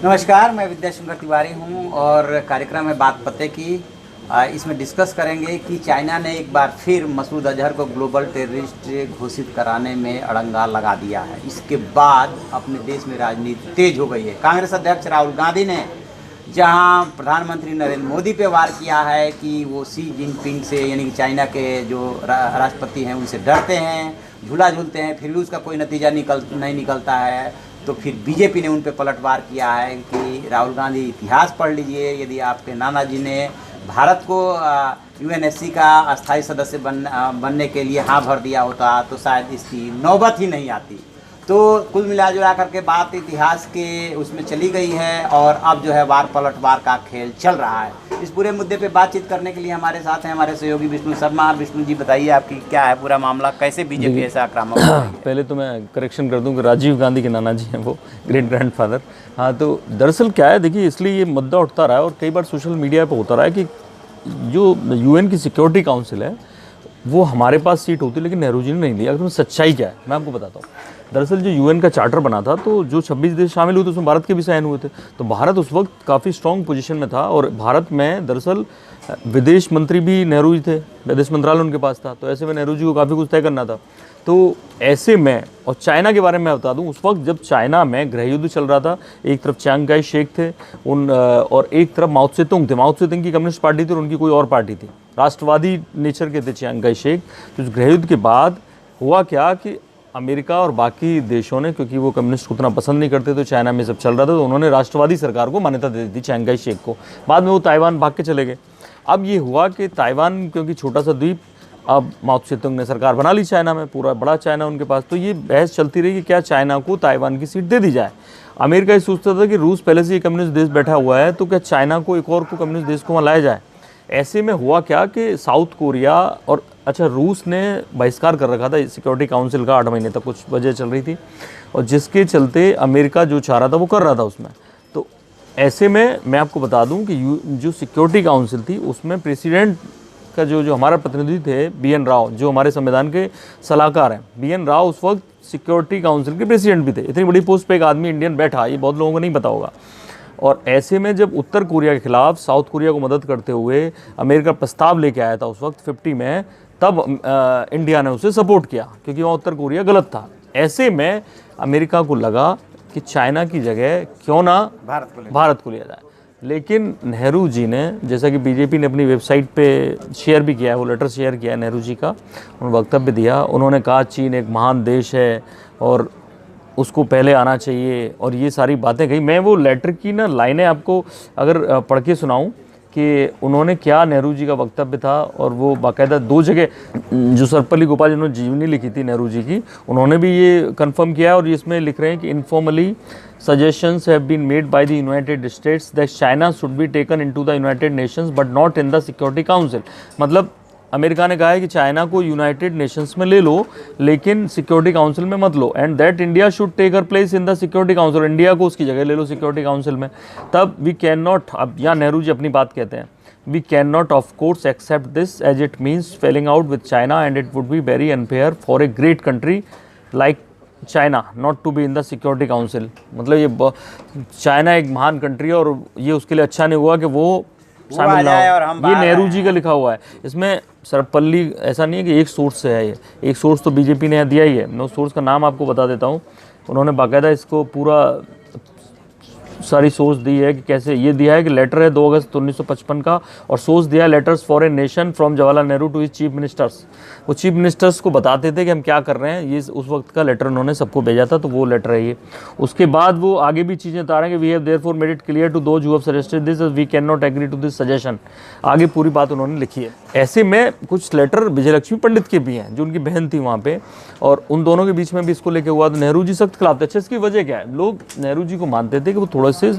नमस्कार, मैं विद्याशंकर तिवारी हूं और कार्यक्रम है बात पते की। इसमें डिस्कस करेंगे कि चाइना ने एक बार फिर मसूद अजहर को ग्लोबल टेररिस्ट घोषित कराने में अड़ंगा लगा दिया है। इसके बाद अपने देश में राजनीति तेज हो गई है। कांग्रेस अध्यक्ष राहुल गांधी ने जहां प्रधानमंत्री नरेंद्र मोदी पे वार किया है कि वो शी जिनपिंग से यानी कि चाइना के जो राष्ट्रपति हैं उनसे डरते हैं, झूला झूलते हैं, फिर भी उसका कोई नतीजा नहीं निकलता है। तो फिर बीजेपी ने उन पे पलटवार किया है कि राहुल गांधी इतिहास पढ़ लीजिए, यदि आपके नाना जी ने भारत को यूएनएससी का अस्थायी सदस्य बनने के लिए हाँ भर दिया होता तो शायद इसकी नौबत ही नहीं आती। तो कुल मिला करके बात इतिहास के उसमें चली गई है और अब जो है वार पलटवार का खेल चल रहा है। इस पूरे मुद्दे पे बातचीत करने के लिए हमारे साथ हैं हमारे सहयोगी विष्णु शर्मा। विष्णु जी, बताइए आपकी क्या है पूरा मामला, कैसे बीजेपी ऐसा आक्रामक हो रही है? पहले तो मैं करेक्शन कर दूं कि राजीव गांधी के नाना जी हैं वो, ग्रेट ग्रैंडफादर। हाँ, तो दरअसल क्या है, देखिए, इसलिए ये मुद्दा उठता रहा है और कई बार सोशल मीडिया पर होता रहा है कि जो यूएन की सिक्योरिटी काउंसिल है वो हमारे पास सीट होती, लेकिन नेहरू जी ने नहीं दी। अगर सच्चाई क्या है मैं आपको बताता हूँ। दरअसल जो यूएन का चार्टर बना था तो जो 26 देश शामिल हुए थे उसमें भारत के भी साइन हुए थे। तो भारत उस वक्त काफ़ी स्ट्रॉन्ग पोजीशन में था और भारत में दरअसल विदेश मंत्री भी नेहरू जी थे, विदेश मंत्रालय उनके पास था। तो ऐसे में नेहरू जी को काफ़ी कुछ तय करना था। तो ऐसे में, और चाइना के बारे में मैं बता दूं, उस वक्त जब चाइना में गृह युद्ध चल रहा था, एक तरफ चियांग काई शेक थे और एक तरफ माओ त्से-तुंग थे। माओ त्से-तुंग की कम्युनिस्ट पार्टी थी और उनकी कोई और पार्टी थी, राष्ट्रवादी नेचर के थे चियांग काई शेक। तो गृह युद्ध के बाद हुआ क्या कि अमेरिका और बाकी देशों ने, क्योंकि वो कम्युनिस्ट को उतना पसंद नहीं करते, तो चाइना में सब चल रहा था, तो उन्होंने राष्ट्रवादी सरकार को मान्यता दे दी थी चियांग काई शेक को। बाद में वो ताइवान भाग के चले गए। अब ये हुआ कि ताइवान, क्योंकि छोटा सा द्वीप, अब माओ त्से-तुंग ने सरकार बना ली चाइना में, पूरा बड़ा चाइना उनके पास। तो ये बहस चलती रही कि क्या चाइना को ताइवान की सीट दे दी जाए। अमेरिका ये सोचता था कि रूस पहले से ही कम्युनिस्ट देश बैठा हुआ है, तो क्या चाइना को, एक और को कम्युनिस्ट देश को वहाँ लाया जाए। ऐसे में हुआ क्या कि साउथ कोरिया और रूस ने बहिष्कार कर रखा था सिक्योरिटी काउंसिल का 8 महीने तक, कुछ वजह चल रही थी, और जिसके चलते अमेरिका जो चाह रहा था वो कर रहा था उसमें। तो ऐसे में मैं आपको बता दूं कि जो सिक्योरिटी काउंसिल थी उसमें प्रेसिडेंट का जो हमारा प्रतिनिधि थे BN राव, जो हमारे संविधान के सलाहकार हैं, BN राव उस वक्त सिक्योरिटी काउंसिल के प्रेसिडेंट भी थे। इतनी बड़ी पोस्ट पे एक आदमी इंडियन बैठा, ये बहुत लोगों को नहीं पता होगा। और ऐसे में जब उत्तर कोरिया के खिलाफ साउथ कोरिया को मदद करते हुए अमेरिका प्रस्ताव लेके आया था उस वक्त 50 में, तब इंडिया ने उसे सपोर्ट किया, क्योंकि वहाँ उत्तर कोरिया गलत था। ऐसे में अमेरिका को लगा कि चाइना की जगह क्यों ना भारत को लिया जाए। लेकिन नेहरू जी ने, जैसा कि बीजेपी ने अपनी वेबसाइट पे शेयर भी किया है, वो लेटर शेयर किया है नेहरू जी का, उन्होंने वक्तव्य दिया। उन्होंने कहा चीन एक महान देश है और उसको पहले आना चाहिए, और ये सारी बातें कही। मैं वो लेटर की ना लाइनें आपको अगर पढ़ के सुनाऊं कि उन्होंने क्या, नेहरू जी का वक्तव्य था, और वो बाकायदा 2 जगह जो सर्वपल्ली गोपाल जिन्होंने जीवनी लिखी थी नेहरू जी की, उन्होंने भी ये कंफर्म किया है। और इसमें लिख रहे हैं कि informally suggestions have been made by the United States that China should be taken into the United Nations but not in the Security Council। मतलब अमेरिका ने कहा है कि चाइना को यूनाइटेड नेशंस में ले लो लेकिन सिक्योरिटी काउंसिल में मत लो, and that India should take her place in the security council. India को उसकी जगह ले लो सिक्योरिटी काउंसिल में। तब वी कैन नॉट, अब यहाँ नेहरू जी अपनी बात कहते हैं, we can not of course accept this as it means falling out with China and it would be very unfair for a great country like China not to be in the security council. मतलब ये China एक महान country है और ये उसके लिए अच्छा नहीं हुआ कि वो शामिल ना हो। ये नेहरू जी का लिखा हुआ है। इसमें सर्वपल्ली, ऐसा नहीं है कि एक सोर्स से है, ये एक सोर्स तो बीजेपी ने दिया ही है। मैं उस सोर्स का नाम आपको बता देता हूँ। उन्होंने बाकायदा इसको पूरा सारी सोर्स दी है कि कैसे ये दिया है कि लेटर है 2 अगस्त 1955 का, और सोर्स दिया है letters for a nation from Jawaharlal Nehru to his chief ministers. वो चीफ मिनिस्टर्स को बताते थे कि हम क्या कर रहे हैं। ये उस वक्त का लेटर उन्होंने सबको भेजा था, तो वो लेटर है ये। उसके बाद वो आगे भी चीज़ें बता रहे हैं कि we have therefore made it clear to those who have suggested this we can not agree to this suggestion. आगे पूरी बात उन्होंने लिखी है। ऐसे में कुछ लेटर विजयलक्ष्मी पंडित के भी हैं, जो उनकी बहन थी वहाँ पे, और उन दोनों के बीच में भी इसको लेके हुआ। तो नेहरू जी सख्त खिलाफ थे। अच्छा, इसकी वजह क्या है? लोग नेहरू जी को मानते थे कि वो थोड़े से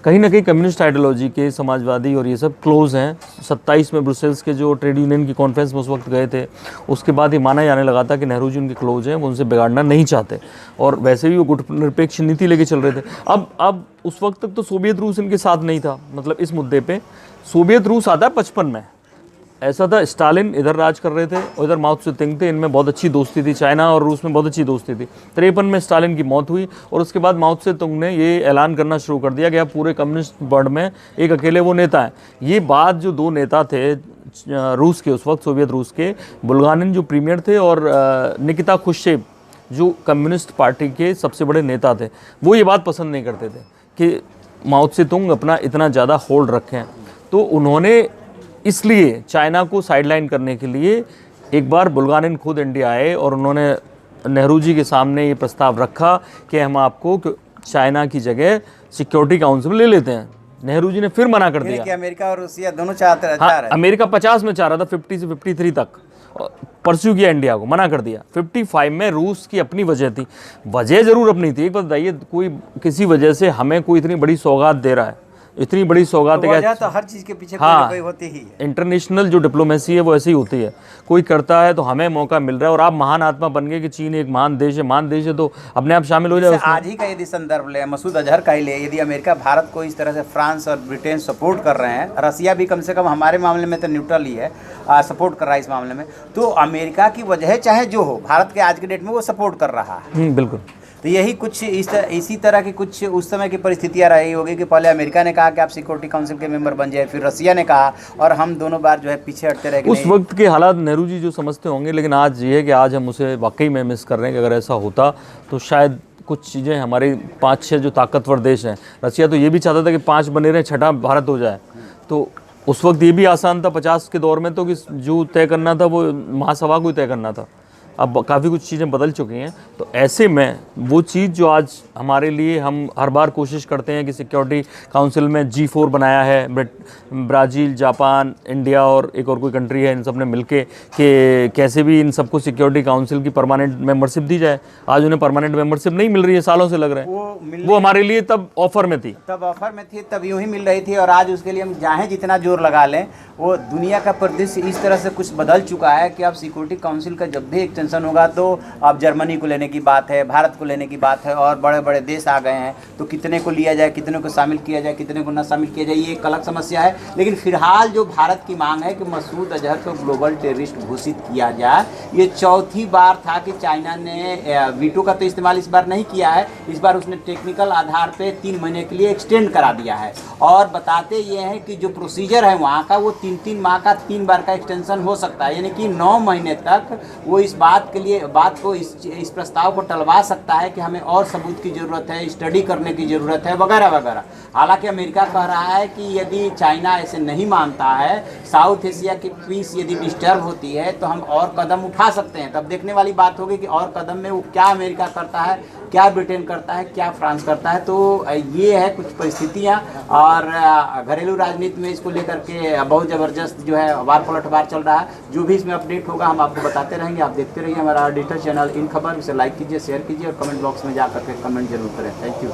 कहीं ना कहीं कम्युनिस्ट आइडियोलॉजी के, समाजवादी और ये सब क्लोज हैं। 27 में ब्रुसेल्स के जो ट्रेड यूनियन की कॉन्फ्रेंस में उस वक्त गए थे, उसके बाद ही माना जाने लगा था कि नेहरू जी उनके क्लोज हैं, वो उनसे बिगाड़ना नहीं चाहते, और वैसे भी वो गुटनिरपेक्ष नीति लेके चल रहे थे। अब उस वक्त तक तो सोवियत रूस इनके साथ नहीं था। मतलब इस मुद्दे पे सोवियत रूस आता है 55 में, ऐसा था, स्टालिन इधर राज कर रहे थे और इधर माओ त्से-तुंग थे, इनमें बहुत अच्छी दोस्ती थी, चाइना और रूस में बहुत अच्छी दोस्ती थी। 53 में स्टालिन की मौत हुई और उसके बाद माओ त्से-तुंग ने ये ऐलान करना शुरू कर दिया कि अब पूरे कम्युनिस्ट वर्ल्ड में एक अकेले वो नेता हैं। ये बात जो दो नेता थे रूस के, उस वक्त सोवियत रूस के, बुल्गानिन जो प्रीमियर थे और निकिता खुश्चेव जो कम्युनिस्ट पार्टी के सबसे बड़े नेता थे, वो ये बात पसंद नहीं करते थे कि माओ त्से-तुंग अपना इतना ज़्यादा होल्ड रखें। तो उन्होंने इसलिए चाइना को साइडलाइन करने के लिए एक बार बुल्गानिन खुद इंडिया आए और उन्होंने नेहरू जी के सामने ये प्रस्ताव रखा कि हम आपको चाइना की जगह सिक्योरिटी काउंसिल में ले लेते हैं। नेहरू जी ने फिर मना कर दिया कि अमेरिका और रूसिया दोनों चाहते हाँ, चाह रहे थे। अमेरिका 50 में चाह रहा था, 50 से 53 तक परस्यू किया इंडिया को, मना कर दिया। 55 में रूस की अपनी वजह थी, वजह ज़रूर अपनी थी। एक बात बताइए, कोई किसी वजह से हमें कोई इतनी बड़ी सौगात दे रहा है, इतनी बड़ी सौगात है वजह तो हर चीज के पीछे कोई हाँ, ना कोई होती ही है। इंटरनेशनल जो डिप्लोमेसी है वो ऐसी ही होती है, कोई करता है तो हमें मौका मिल रहा है। और आप महान आत्मा बन गए कि चीन एक महान देश है तो अपने आप शामिल हो जाए उसमें। आज ही का यदि संदर्भ ले, मसूद अजहर का ही ले, यदि अमेरिका भारत को इस तरह से फ्रांस और ब्रिटेन सपोर्ट कर रहे हैं, रसिया भी कम से कम हमारे मामले में तो न्यूट्रल ही है, सपोर्ट कर रहा है इस मामले में, तो अमेरिका की वजह चाहे जो हो, भारत के आज के डेट में वो सपोर्ट कर रहा है। बिल्कुल। तो यही कुछ इसी तरह की कुछ उस समय की परिस्थितियां रही होगी कि पहले अमेरिका ने कहा कि आप सिक्योरिटी काउंसिल के मेंबर बन जाए, फिर रसिया ने कहा, और हम दोनों बार जो है पीछे हटते रहे। उस वक्त के हालात नेहरू जी जो समझते होंगे, लेकिन आज ये है कि आज हम उसे वाकई में मिस कर रहे हैं कि अगर ऐसा होता तो शायद कुछ चीज़ें हमारे 5-6 जो ताकतवर देश हैं, रसिया तो ये भी चाहता था कि 5 बने रहे, 6ठा भारत हो जाए। तो उस वक्त ये भी आसान था 50 के दौर में तो कि जो तय करना था वो महासभा को ही तय करना था। अब काफ़ी कुछ चीज़ें बदल चुकी हैं। तो ऐसे में वो चीज़ जो आज हमारे लिए, हम हर बार कोशिश करते हैं कि सिक्योरिटी काउंसिल में G4 बनाया है, ब्राज़ील, जापान, इंडिया और एक और कोई कंट्री है, इन सब ने मिलके कि कैसे भी इन सबको सिक्योरिटी काउंसिल की परमानेंट मेंबरशिप दी जाए। आज उन्हें परमानेंट मेंबरशिप नहीं मिल रही है, सालों से लग रहे हैं। वो हमारे लिए तब ऑफर में थी, तब यूं ही मिल रही थी, और आज उसके लिए हम चाहें जितना जोर लगा लें, वो दुनिया का परिदृश्य इस तरह से कुछ बदल चुका है कि अब सिक्योरिटी काउंसिल का जब भी एक्सटेंशन होगा तो अब जर्मनी को लेने की बात है, भारत को लेने की बात है, और बड़े बड़े देश आ गए हैं, तो कितने को लिया जाए, कितने को शामिल किया जाए, कितने को ना शामिल किया जाए, ये एक अलग समस्या है। लेकिन फिलहाल जो भारत की मांग है कि मसूद अजहर को ग्लोबल टेररिस्ट घोषित किया जाए, ये चौथी बार था कि चाइना ने वीटो का तो इस्तेमाल इस बार नहीं किया है, इस बार उसने टेक्निकल आधार पे 3 महीने के लिए एक्सटेंड करा दिया है। और बताते ये हैं कि जो प्रोसीजर है वहाँ का, वो 3-3 माह का 3 बार का एक्सटेंशन हो सकता है, यानी कि 9 महीने तक वो इस बात को इस प्रस्ताव को टलवा सकता है कि हमें और सबूत की ज़रूरत है, स्टडी करने की ज़रूरत है, वगैरह वगैरह। हालांकि अमेरिका कह रहा है कि यदि चाइना ऐसे नहीं मानता है, साउथ एशिया की पीस यदि डिस्टर्ब होती है, तो हम और कदम उठा सकते हैं। तब देखने वाली बात होगी कि और कदम में वो क्या अमेरिका करता है, क्या ब्रिटेन करता है, क्या फ्रांस करता है। तो ये है कुछ परिस्थितियाँ, और घरेलू राजनीति में इसको लेकर के बहुत ज़बरदस्त जो है वार पलटवार चल रहा है। जो भी इसमें अपडेट होगा हम आपको बताते रहेंगे। आप देखते रहिए हमारा डिजिटल चैनल इन खबर, इसे लाइक कीजिए, शेयर कीजिए और कमेंट बॉक्स में जा करके कमेंट जरूर करें। Thank you.